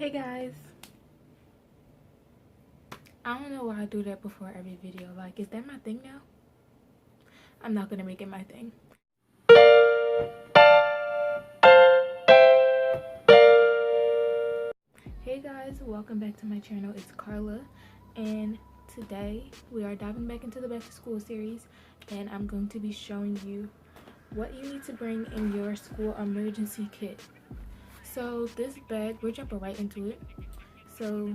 Hey guys, I don't know why I do that before every video. Like, is that my thing now? I'm not gonna make it my thing. Hey guys, welcome back to my channel. It's Carla, and today we are diving back into the back to school series, and I'm going to be showing you what you need to bring in your school emergency kit. So this bag, we're jumping right into it. So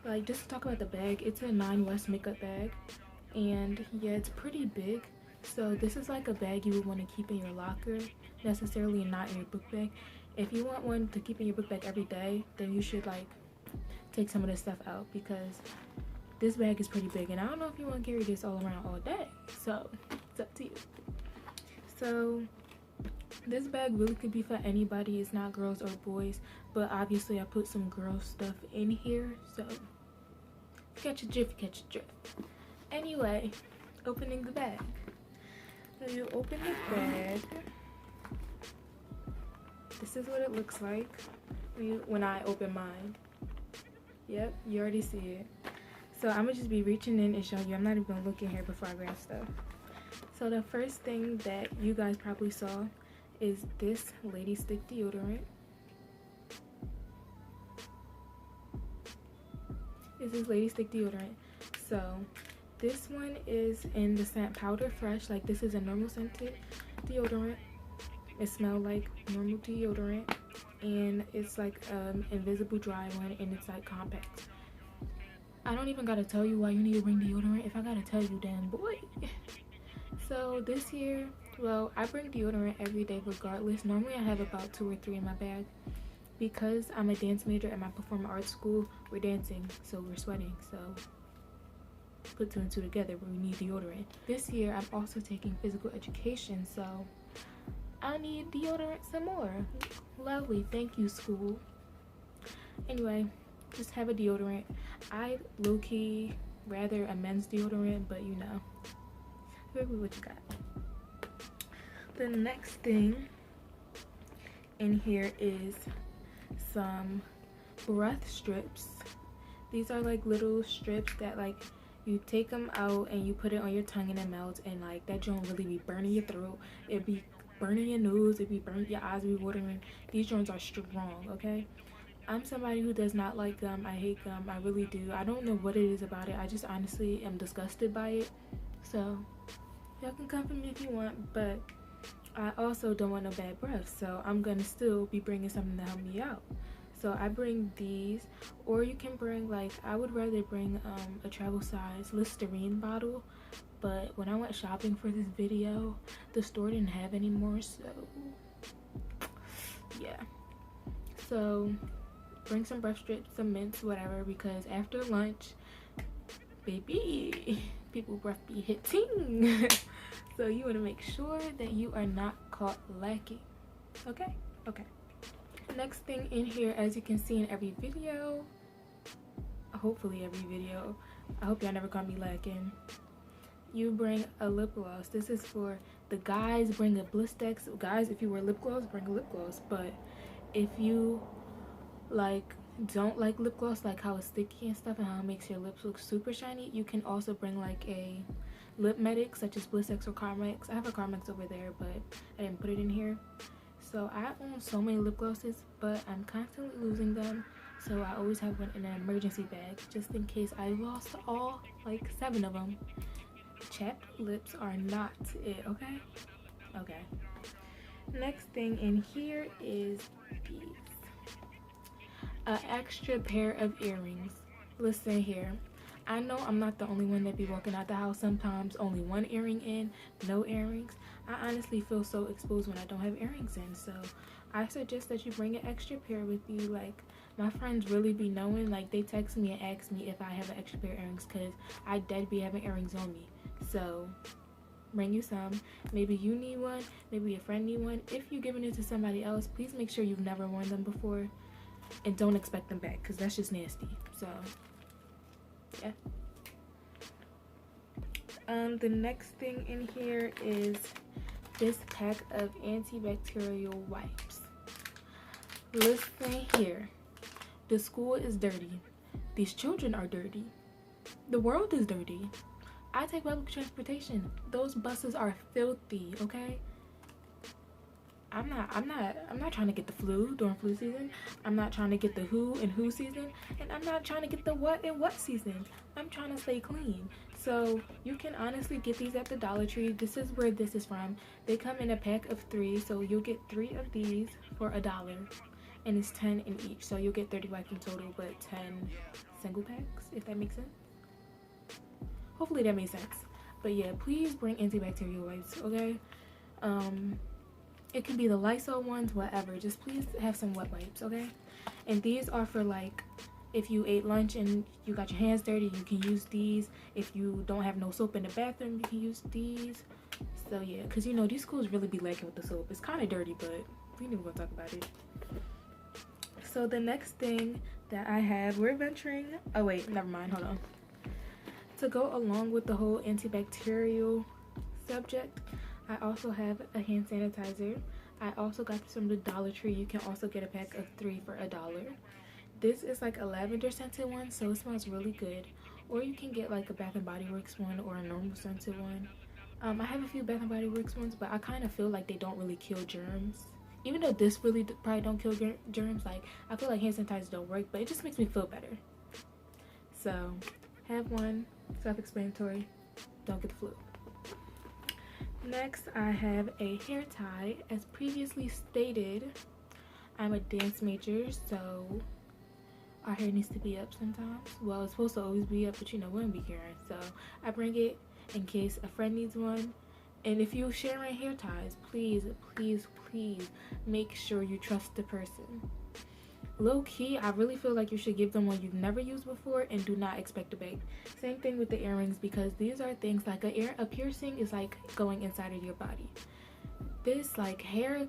like, just to talk about the bag, it's a 9 West makeup bag, and yeah, it's pretty big. So this is like a bag you would want to keep in your locker necessarily, and not in your book bag. If you want one to keep in your book bag every day, then you should like take some of this stuff out, because this bag is pretty big and I don't know if you want to carry this all around all day, so it's up to you. So this bag really could be for anybody. It's not girls or boys, but obviously I put some girl stuff in here, so catch a drift, catch a drift. Anyway, opening the bag. So you open the bag. This is what it looks like when I open mine. Yep, you already see it. So I'm gonna just be reaching in and showing you. I'm not even gonna look in here before I grab stuff. So the first thing that you guys probably saw is this Lady Stick deodorant. This is Lady Stick deodorant. So this one is in the scent Powder Fresh. Like, this is a normal scented deodorant. It smells like normal deodorant, and it's like invisible dry one, and it's like compact. I don't even gotta tell you why you need to bring deodorant. If I gotta tell you, then boy. So this here, well, I bring deodorant every day regardless. Normally I have about 2 or 3 in my bag, because I'm a dance major at my performing arts school. We're dancing, so we're sweating, so put 2 and 2 together, but we need deodorant. This year I'm also taking physical education, so I need deodorant some more. Lovely, thank you, school. Anyway, just have a deodorant. I low-key rather a men's deodorant, but you know, maybe what you got. The next thing in here is some breath strips. These are like little strips that like you take them out and you put it on your tongue and it melts, and like that joint really be burning your throat. It be burning your nose, it be burning your eyes, be watering. These joints are strong, okay? I'm somebody who does not like gum. I hate gum, I really do. I don't know what it is about it. I just honestly am disgusted by it. So y'all can come for me if you want, but I also don't want no bad breath, so I'm gonna still be bringing something to help me out. So I bring these, or you can bring, like, I would rather bring a travel size Listerine bottle, but when I went shopping for this video, the store didn't have any more, so yeah. So bring some breath strips, some mints, whatever, because after lunch, baby, people breath be hitting. So you want to make sure that you are not caught lacking. Okay? Okay. Next thing in here, as you can see in every video, hopefully every video, I hope y'all never caught me lacking, you bring a lip gloss. This is for the guys. Bring a Blistex. Guys, if you wear lip gloss, bring a lip gloss. But if you like don't like lip gloss, like how it's sticky and stuff and how it makes your lips look super shiny, you can also bring like a lip medic such as Blistex or Carmex. I have a Carmex over there, but I didn't put it in here. So I own so many lip glosses, but I'm constantly losing them, so I always have one in an emergency bag just in case I lost all like 7 of them. Chapped lips are not it, okay? Okay. Next thing in here is these. An extra pair of earrings. Listen here, I know I'm not the only one that be walking out the house sometimes only 1 earring in, no earrings. I honestly feel so exposed when I don't have earrings in, so I suggest that you bring an extra pair with you. Like, my friends really be knowing, like, they text me and ask me if I have an extra pair of earrings, because I dead be having earrings on me. So bring you some. Maybe you need one, maybe your friend need one. If you're giving it to somebody else, please make sure you've never worn them before, and don't expect them back, because that's just nasty. So yeah. The next thing in here is this pack of antibacterial wipes. Listen here, The school is dirty. These children are dirty. The world is dirty. I take public transportation. Those buses are filthy, okay? I'm not trying to get the flu during flu season. I'm not trying to get the who season, and I'm not trying to get the what in what season. I'm trying to stay clean. So you can honestly get these at the Dollar Tree. This is where this is from. They come in a pack of 3, so you'll get 3 of these for $1, and it's 10 in each. So you'll get 30 wipes in total, but 10 single packs, if that makes sense. Hopefully that makes sense. But yeah, please bring antibacterial wipes, okay? It can be the Lysol ones, whatever. Just please have some wet wipes, okay? And these are for like, if you ate lunch and you got your hands dirty, you can use these. If you don't have no soap in the bathroom, you can use these. So yeah, because you know, these schools really be lacking with the soap. It's kind of dirty, but we ain't even gonna talk about it. So the next thing that I have, we're venturing, oh wait, never mind, hold on. To go along with the whole antibacterial subject, I also have a hand sanitizer. I also got this from the Dollar Tree. You can also get a pack of 3 for $1. This is like a lavender scented one, so it smells really good. Or you can get like a Bath and Body Works one or a normal scented one. I have a few Bath and Body Works ones, but I kind of feel like they don't really kill germs. Even though this really probably don't kill germs, like I feel like hand sanitizer don't work, but it just makes me feel better. So have one, self-explanatory, don't get the flu. Next, I have a hair tie. As previously stated, I'm a dance major, so our hair needs to be up sometimes. Well, it's supposed to always be up, but you know, we don't be caring. So I bring it in case a friend needs one. And if you're sharing hair ties, please, please, please make sure you trust the person. Low key, I really feel like you should give them one you've never used before and do not expect a bag. Same thing with the earrings, because these are things like a piercing is like going inside of your body. This like hair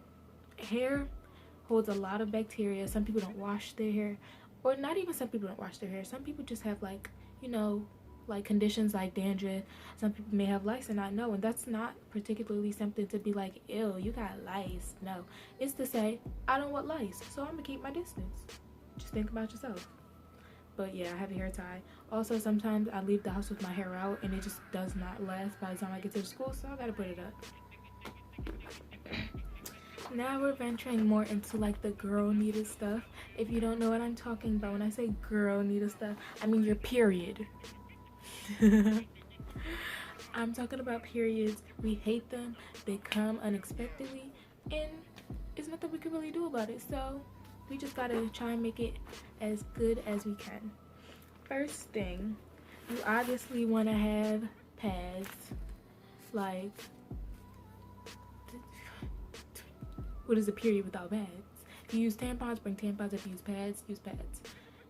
holds a lot of bacteria. Some people don't wash their hair, or not even some people don't wash their hair. Some people just have like, you know, like conditions like dandruff. Some people may have lice and not know, and that's not particularly something to be like, ew, you got lice. No, it's to say, I don't want lice, so I'm gonna keep my distance. Just think about yourself. But yeah, I have a hair tie. Also, sometimes I leave the house with my hair out and it just does not last by the time I get to the school, so I gotta put it up. Now we're venturing more into like the girl needed stuff. If you don't know what I'm talking about when I say girl needed stuff, I mean your period. I'm talking about periods. We hate them. They come unexpectedly, and there's nothing we can really do about it. So we just gotta try and make it as good as we can. First thing, you obviously want to have pads. Like, what is a period without pads? If you use tampons, bring tampons. If you use pads, use pads.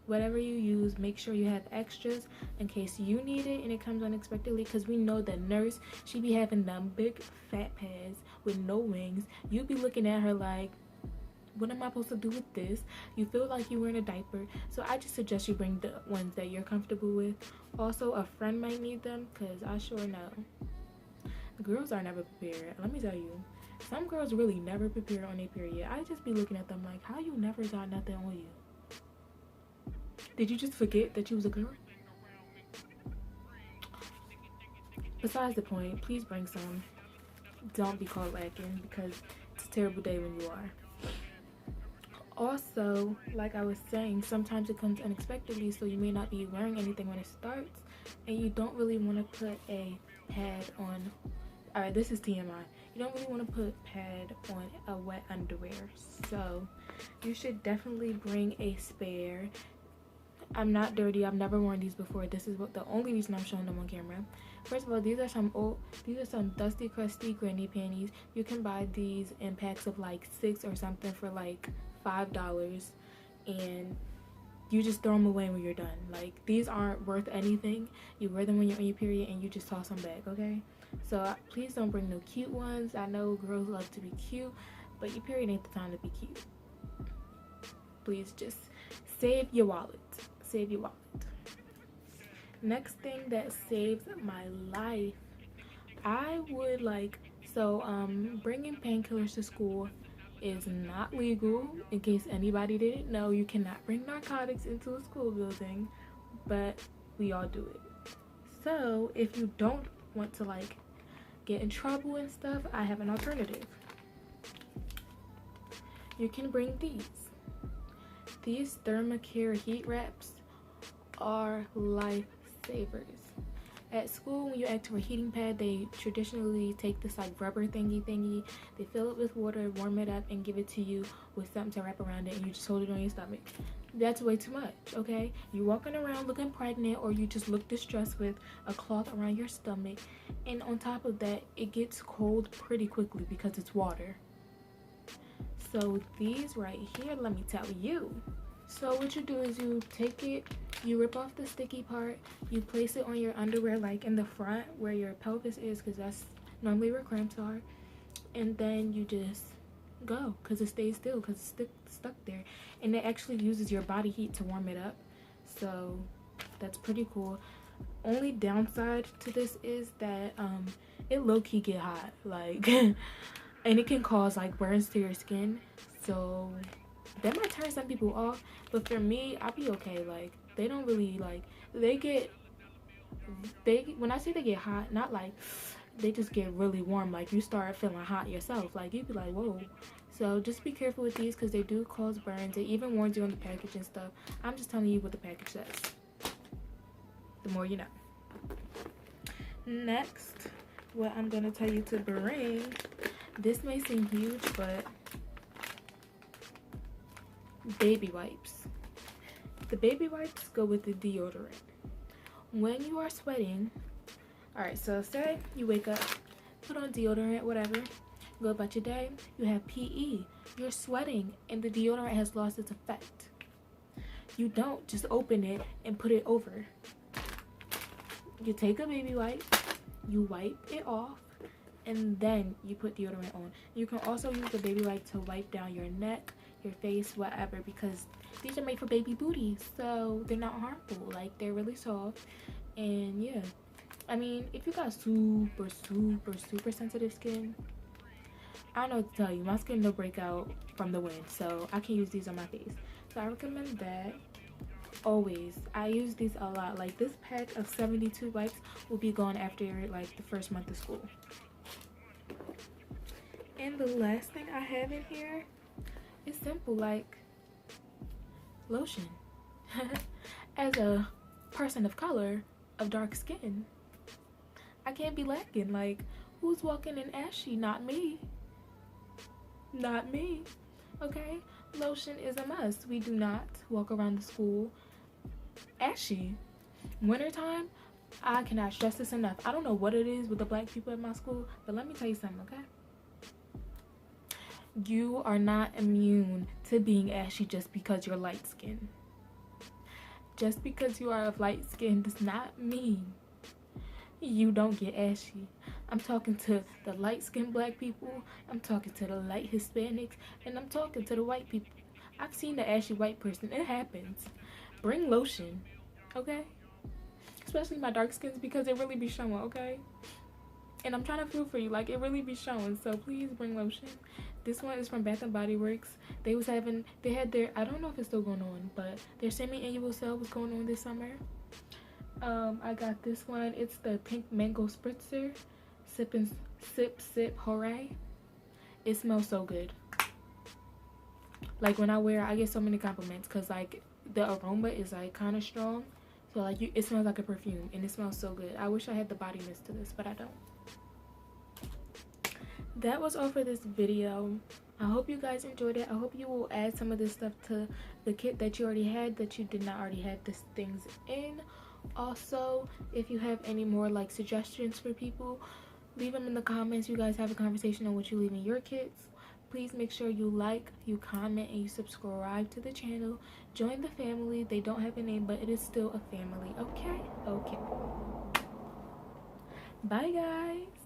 Whatever you use, make sure you have extras in case you need it and it comes unexpectedly, because we know the nurse, she be having them big fat pads with no wings. You be looking at her like, what am I supposed to do with this? You feel like you're wearing a diaper. So I just suggest you bring the ones that you're comfortable with. Also, a friend might need them, because I sure know girls are never prepared. Let me tell you, some girls really never prepare on their period. I just be looking at them like, how you never got nothing on you? Did you just forget that you was a girl? Besides the point, please bring some. Don't be caught lacking, because it's a terrible day when you are. Also, like I was saying, sometimes it comes unexpectedly, so you may not be wearing anything when it starts, and you don't really want to put a pad on. Alright, this is TMI. You don't really want to put pad on a wet underwear, so you should definitely bring a spare. I'm not dirty. I've never worn these before. This is the only reason I'm showing them on camera. First of all, these are some dusty, crusty granny panties. You can buy these in packs of like 6 or something for like $5, and you just throw them away when you're done. Like, these aren't worth anything. You wear them when you're on your period and you just toss them back, okay? So please don't bring no cute ones. I know girls love to be cute, but your period ain't the time to be cute. Please just save your wallet. Save your wallet. Next thing that saves my life, I would like, so bringing painkillers to school is not legal. In case anybody didn't know, you cannot bring narcotics into a school building, but we all do it. So if you don't want to like get in trouble and stuff, I have an alternative. You can bring these. These ThermaCare heat wraps are lifesavers. At school, when you ask for a heating pad, they traditionally take this like rubber thingy, they fill it with water, warm it up, and give it to you with something to wrap around it, and you just hold it on your stomach. That's way too much, okay? You're walking around looking pregnant, or you just look distressed with a cloth around your stomach, and on top of that, it gets cold pretty quickly because it's water. So these right here, let me tell you. So what you do is you take it, you rip off the sticky part, you place it on your underwear like in the front where your pelvis is, because that's normally where cramps are, and then you just go because it stays still because it's stuck there, and it actually uses your body heat to warm it up, so that's pretty cool. Only downside to this is that it low-key get hot, like and it can cause like burns to your skin, so that might turn some people off, but for me, I'll be okay. Like, they don't really like, when I say they get hot, not like they just get really warm, like you start feeling hot yourself, like you'd be like, whoa. So just be careful with these because they do cause burns. It even warns you on the package and stuff. I'm just telling you what the package says. The more you know. Next, what I'm gonna tell you to bring, this may seem huge, but baby wipes. The baby wipes go with the deodorant. When you are sweating, alright, so say you wake up, put on deodorant, whatever, go about your day, you have PE, you're sweating, and the deodorant has lost its effect. You don't just open it and put it over. You take a baby wipe, you wipe it off, and then you put deodorant on. You can also use the baby wipe to wipe down your neck, your face, whatever, because these are made for baby booties, so they're not harmful. Like, they're really soft, and yeah, I mean, if you got super sensitive skin, I don't know what to tell you. My skin will break out from the wind, so I can use these on my face, so I recommend that. Always, I use these a lot. Like, this pack of 72 wipes will be gone after like the first month of school. And the last thing I have in here, it's simple, like lotion. As a person of color, of dark skin, I can't be lacking. Like, who's walking in ashy? Not me. Not me. Okay? Lotion is a must. We do not walk around the school ashy. Wintertime, I cannot stress this enough. I don't know what it is with the black people at my school, but let me tell you something, okay? You are not immune to being ashy just because you're light skinned. Just because you are of light skin does not mean you don't get ashy. I'm talking to the light skinned black people, I'm talking to the light Hispanics, and I'm talking to the white people. I've seen the ashy white person. It happens. Bring lotion, okay? Especially my dark skins, because it really be showing, okay? And I'm trying to feel for you, like, it really be showing, so please bring lotion. This one is from Bath and Body Works. They had their, I don't know if it's still going on, but their semi-annual sale was going on this summer. I got this one. It's the pink mango spritzer. Sip hooray. It smells so good. Like, when I wear it, I get so many compliments because like the aroma is like kind of strong, so like it smells like a perfume, and it smells so good. I wish I had the body mist to this, but I don't. That was all for this video. I hope you guys enjoyed it. I hope you will add some of this stuff to the kit that you already had, that you did not already have these things in. Also, if you have any more like suggestions for people, leave them in the comments. You guys have a conversation on what you leave in your kits. Please make sure you like, you comment, and you subscribe to the channel. Join the family. They don't have a name, but it is still a family. Okay? Okay. Bye, guys.